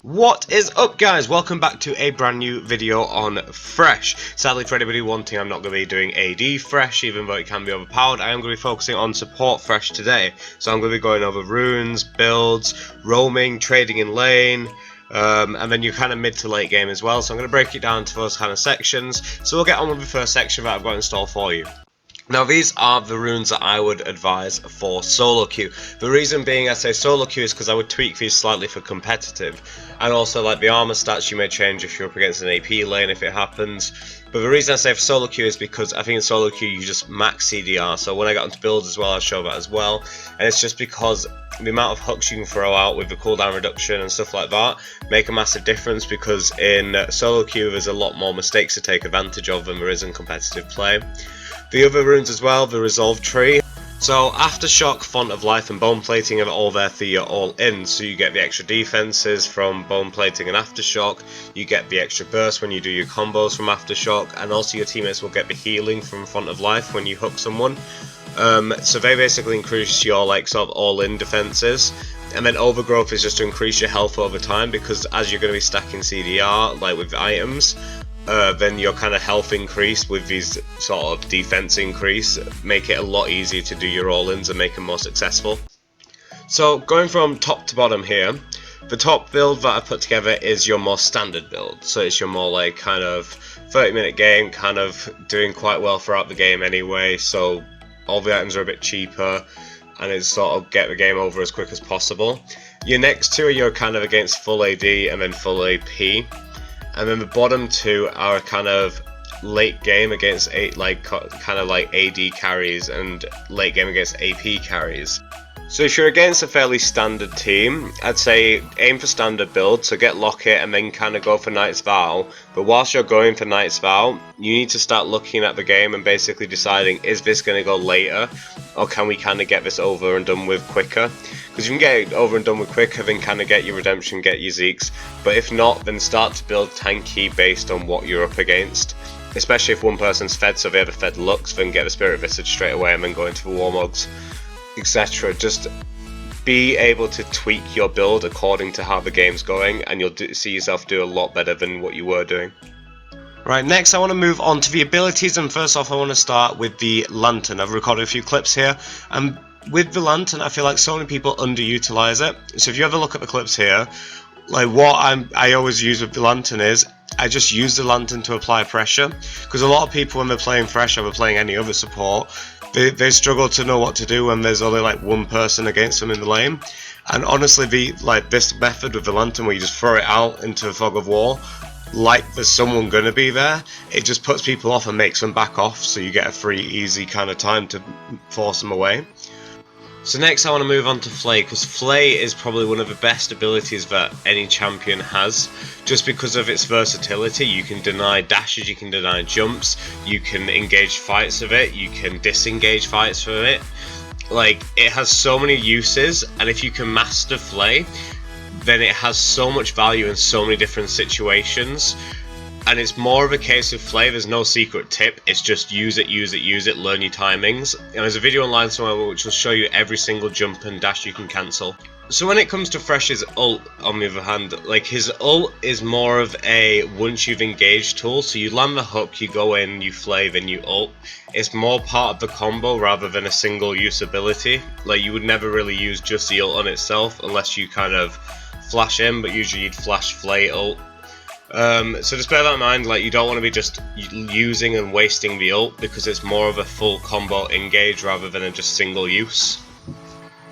What is up, guys? Welcome back to a brand new video on Thresh. Sadly, for anybody wanting, I'm not going to be doing AD Thresh, even though it can be overpowered. I am going to be focusing on support Thresh today. So I'm going to be going over runes, builds, roaming, trading in lane, and then you're kind of mid to late game as well. So I'm going to break it down to those kind of sections. So we'll get on with the first section that I've got installed for you. Now these are the runes that I would advise for solo queue. The reason being I say solo queue is because I would tweak these slightly for competitive. And also like the armor stats you may change if you're up against an AP lane if it happens. But the reason I say for solo queue is because I think in solo queue you just max CDR. So when I got into builds as well, I'll show that as well. And it's just because the amount of hooks you can throw out with the cooldown reduction and stuff like that make a massive difference, because in solo queue there's a lot more mistakes to take advantage of than there is in competitive play. The other runes as well, the resolve tree. So Aftershock, Font of Life and Bone Plating are all there for your all in, so you get the extra defenses from Bone Plating and Aftershock, you get the extra burst when you do your combos from Aftershock, and also your teammates will get the healing from Font of Life when you hook someone. So they basically increase your like sort of all in defenses. And then Overgrowth is just to increase your health over time, because as you're going to be stacking CDR like with items, then your kind of health increase with these sort of defense increase make it a lot easier to do your all-ins and make them more successful. So going from top to bottom here, the top build that I've put together is your more standard build. So it's your more like kind of 30-minute game, kind of doing quite well throughout the game anyway, so all the items are a bit cheaper and it's sort of get the game over as quick as possible. Your next two are your kind of against full AD and then full AP. And then the bottom two are kind of late game against kind of like AD carries and late game against AP carries. So if you're against a fairly standard team, I'd say aim for standard build, so get Locket and then kind of go for Knight's Vow. But whilst you're going for Knight's Vow, you need to start looking at the game and basically deciding, is this going to go later, or can we kind of get this over and done with quicker? Because you can get it over and done with quicker, then kind of get your redemption, get your Zeeks. But if not, then start to build tanky based on what you're up against. Especially if one person's fed, so they have a fed Lux, then get the Spirit Visage straight away and then go into the Warmogs, etc. Just be able to tweak your build according to how the game's going, and you'll see yourself do a lot better than what you were doing. Right, next I want to move on to the abilities, and first off I want to start with the Lantern. I've recorded a few clips here, and with the Lantern I feel like so many people underutilize it. So if you have a look at the clips here, like what I always use with the Lantern is I just use the Lantern to apply pressure, because a lot of people when they're playing Thresh or they're playing any other support, they struggle to know what to do when there's only like one person against them in the lane. And honestly, this method with the Lantern where you just throw it out into a fog of war, like there's someone gonna be there, it just puts people off and makes them back off, so you get a free easy kind of time to force them away. So next I want to move on to Flay, because Flay is probably one of the best abilities that any champion has, just because of its versatility. You can deny dashes, you can deny jumps, you can engage fights with it, you can disengage fights with it. Like, it has so many uses, and if you can master Flay, then it has so much value in so many different situations. And it's more of a case of Flay, there's no secret tip, it's just use it, learn your timings. And there's a video online somewhere which will show you every single jump and dash you can cancel. So when it comes to Thresh's ult, on the other hand, like his ult is more of a once you've engaged tool, so you land the hook, you go in, you Flay, then you ult. It's more part of the combo rather than a single use ability. Like you would never really use just the ult on itself unless you kind of flash in, but usually you'd flash Flay ult. So just bear that in mind, like you don't want to be just using and wasting the ult, because it's more of a full combo engage rather than a just single use.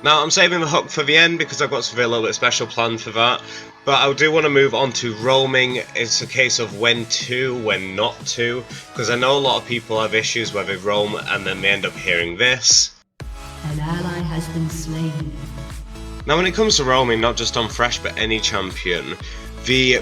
Now I'm saving the hook for the end because I've got something a little bit special planned for that, but I do want to move on to roaming. It's a case of when to, when not to, because I know a lot of people have issues where they roam and then they end up hearing this. An ally has been slain. Now when it comes to roaming, not just on Thresh but any champion, the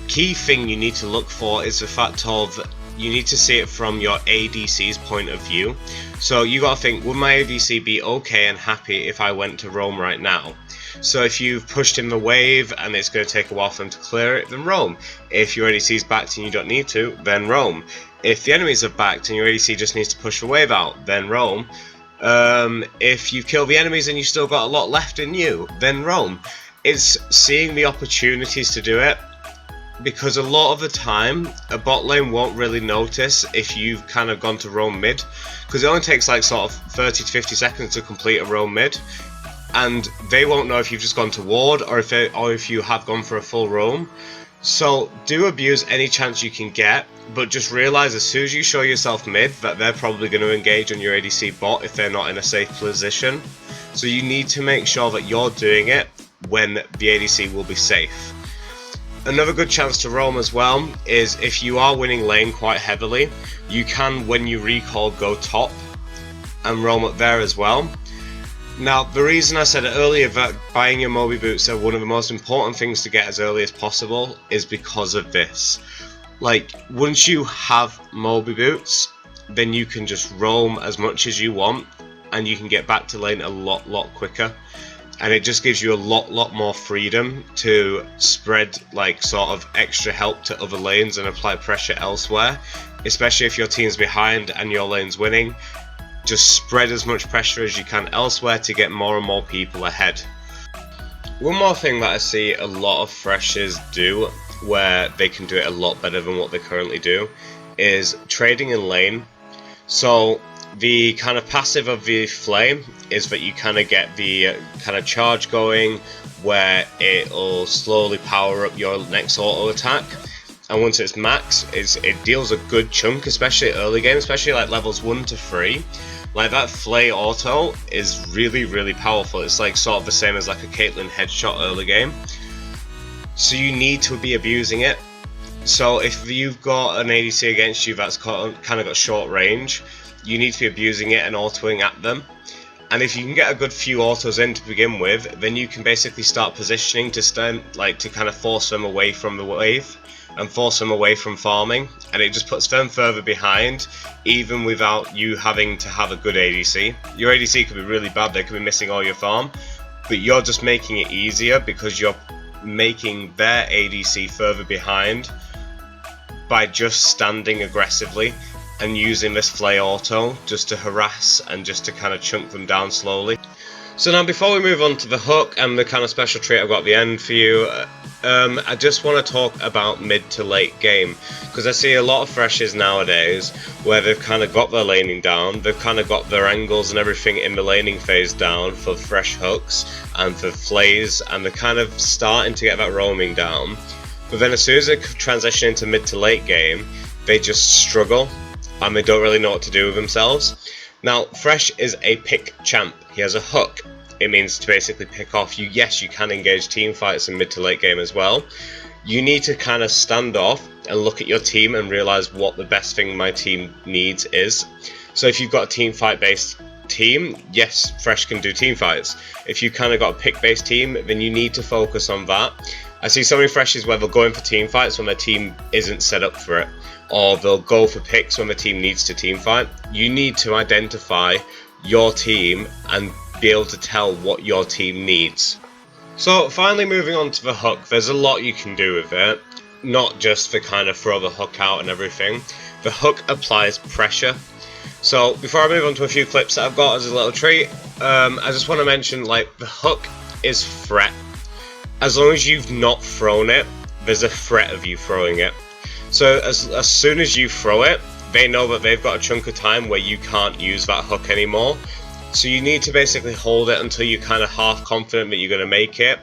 key thing you need to look for is the fact of you need to see it from your ADC's point of view. So you gotta think, would my ADC be okay and happy if I went to roam right now? So if you've pushed in the wave and it's going to take a while for them to clear it, then roam. If your ADC's backed and you don't need to, then roam. If the enemies are backed and your ADC just needs to push the wave out, then roam. If you've killed the enemies and you've still got a lot left in you, then roam. it's seeing the opportunities to do it, because a lot of the time a bot lane won't really notice if you've kind of gone to roam mid, because it only takes like sort of 30 to 50 seconds to complete a roam mid, and they won't know if you've just gone to ward or if you have gone for a full roam. So do abuse any chance you can get, but just realize as soon as you show yourself mid that they're probably going to engage on your ADC bot if they're not in a safe position. So you need to make sure that you're doing it when the ADC will be safe. Another good chance to roam as well is if you are winning lane quite heavily, you can, when you recall, go top and roam up there as well. Now, the reason I said earlier that buying your Moby boots are one of the most important things to get as early as possible is because of this. Like, once you have Moby boots, then you can just roam as much as you want and you can get back to lane a lot quicker. And it just gives you a lot more freedom to spread like sort of extra help to other lanes and apply pressure elsewhere, especially if your team's behind and your lane's winning. Just spread as much pressure as you can elsewhere to get more and more people ahead. One more thing that I see a lot of freshers do, where they can do it a lot better than what they currently do, is trading in lane. So the kind of passive of the flay is that you kind of get the kind of charge going, where it'll slowly power up your next auto attack, and once it's max, it deals a good chunk, especially early game, especially like levels 1 to 3. Like that flay auto is really powerful. It's like sort of the same as like a Caitlyn headshot early game. So you need to be abusing it. So if you've got an ADC against you that's kind of got short range, you need to be abusing it and autoing at them. And if you can get a good few autos in to begin with, then you can basically start positioning to to kind of force them away from the wave and force them away from farming, and it just puts them further behind, even without you having to have a good ADC. Your ADC could be really bad, they could be missing all your farm, but you're just making it easier because you're making their ADC further behind by just standing aggressively and using this flay auto just to harass and just to kind of chunk them down slowly. So now before we move on to the hook and the kind of special treat I've got at the end for you, I just want to talk about mid to late game, because I see a lot of freshers nowadays where they've kind of got their laning down, they've kind of got their angles and everything in the laning phase down for fresh hooks and for flays, and they're kind of starting to get that roaming down, but then as soon as they transition into mid to late game, they just struggle and they don't really know what to do with themselves. Now, Thresh is a pick champ. He has a hook. It means to basically pick off you. Yes, you can engage team fights in mid to late game as well. You need to kind of stand off and look at your team and realize what the best thing my team needs is. So if you've got a team fight based team, yes, Thresh can do team fights. If you kind of got a pick based team, then you need to focus on that. I see so many Freshies where they'll go in for team fights when their team isn't set up for it, or they'll go for picks when the team needs to team fight. You need to identify your team and be able to tell what your team needs. So finally, moving on to the hook, there's a lot you can do with it, not just to kind of throw the hook out and everything. The hook applies pressure. So before I move on to a few clips that I've got as a little treat, I just want to mention, like, the hook is threat. As long as you've not thrown it, there's a threat of you throwing it. So as soon as you throw it, they know that they've got a chunk of time where you can't use that hook anymore. So you need to basically hold it until you're kind of half confident that you're going to make it,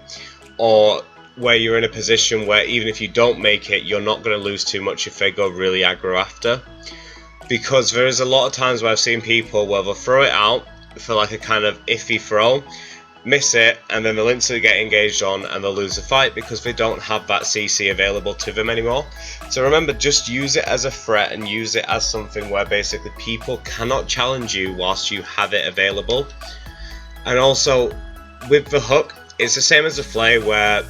or where you're in a position where even if you don't make it, you're not going to lose too much if they go really aggro after. Because there is a lot of times where I've seen people where they'll throw it out for like a kind of iffy throw, miss it, and then they'll instantly get engaged on and they'll lose the fight because they don't have that CC available to them anymore. So remember, just use it as a threat and use it as something where basically people cannot challenge you whilst you have it available. And also with the hook, it's the same as the flay, where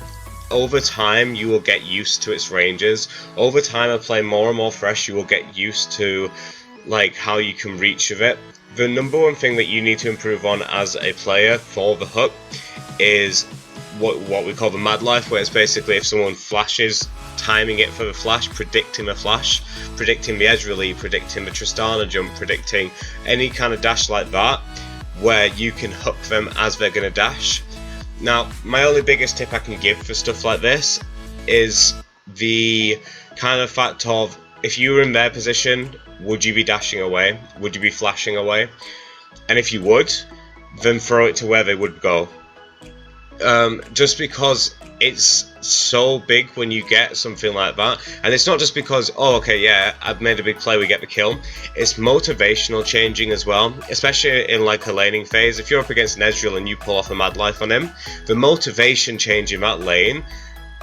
over time you will get used to its ranges. Over time, I play more and more Thresh, you will get used to like how you can reach with it. The number one thing that you need to improve on as a player for the hook is what we call the madlife, where it's basically if someone flashes, timing it for the flash, predicting the flash, predicting the edge relief, predicting the Tristana jump, predicting any kind of dash like that, where you can hook them as they're going to dash. Now, my only biggest tip I can give for stuff like this is the kind of fact of, if you were in their position, would you be dashing away? Would you be flashing away? And if you would, then throw it to where they would go. Just because it's so big when you get something like that, and it's not just because, oh okay, yeah, I've made a big play, we get the kill. It's motivational changing as well, especially in like a laning phase. If you're up against an Ezreal and you pull off a madlife on him, the motivation change in that lane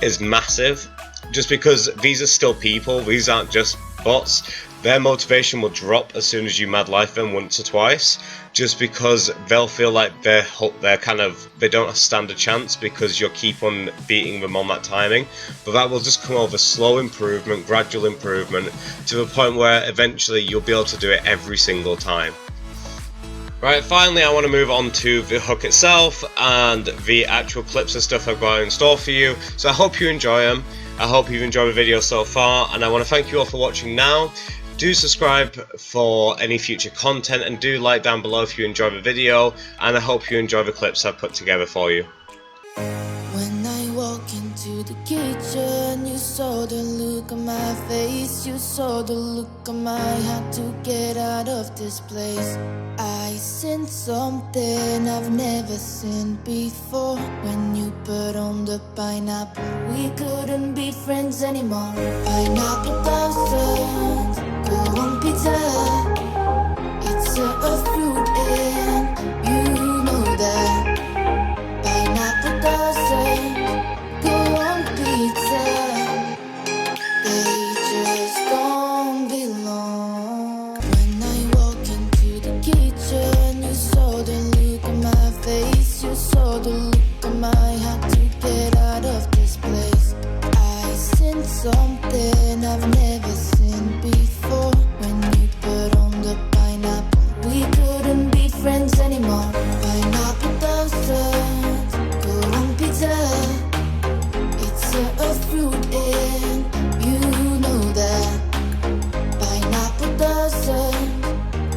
is massive, just because these are still people, these aren't just bots. Their motivation will drop as soon as you madlife them once or twice, just because they'll feel like they don't stand a chance because you'll keep on beating them on that timing. But that will just come over slow improvement, gradual improvement, to the point where eventually you'll be able to do it every single time. Right, finally I want to move on to the hook itself and the actual clips and stuff I've got in store for you. So I hope you enjoy them. I hope you've enjoyed the video so far, and I want to thank you all for watching now. Do subscribe for any future content, and do like down below if you enjoy the video, and I hope you enjoy the clips I've put together for you. When I walk into the kitchen, you saw the look on my face, you saw the look on my heart to get out of this place. I seen something I've never seen before. When you put on the pineapple, we couldn't be friends anymore. Pineapple blossoms, go on pizza. It's a fruit and you know that. Pineapple doesn't go on pizza. They just don't belong. When I walk into the kitchen, you saw the look on my face, you saw the look on my heart to get out of this place. I seen something I've never seen before. When you put on the pineapple, we couldn't be friends anymore. Pineapple doesn't go on pizza. It's a fruit and you know that. Pineapple doesn't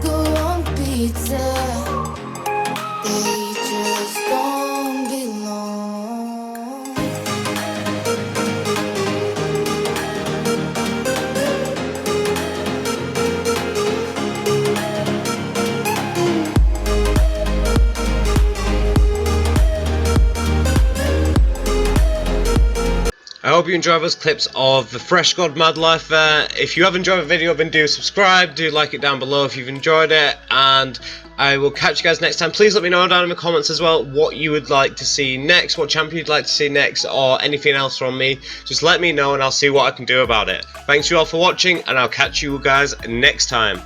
go on pizza. They just don't belong. I hope you enjoy those clips of the Thresh God madlife there. If you have enjoyed the video, then do subscribe, do like it down below if you've enjoyed it, and I will catch you guys next time. Please let me know down in the comments as well what you would like to see next, what champion you'd like to see next, or anything else from me. Just let me know and I'll see what I can do about it. Thanks you all for watching, and I'll catch you guys next time.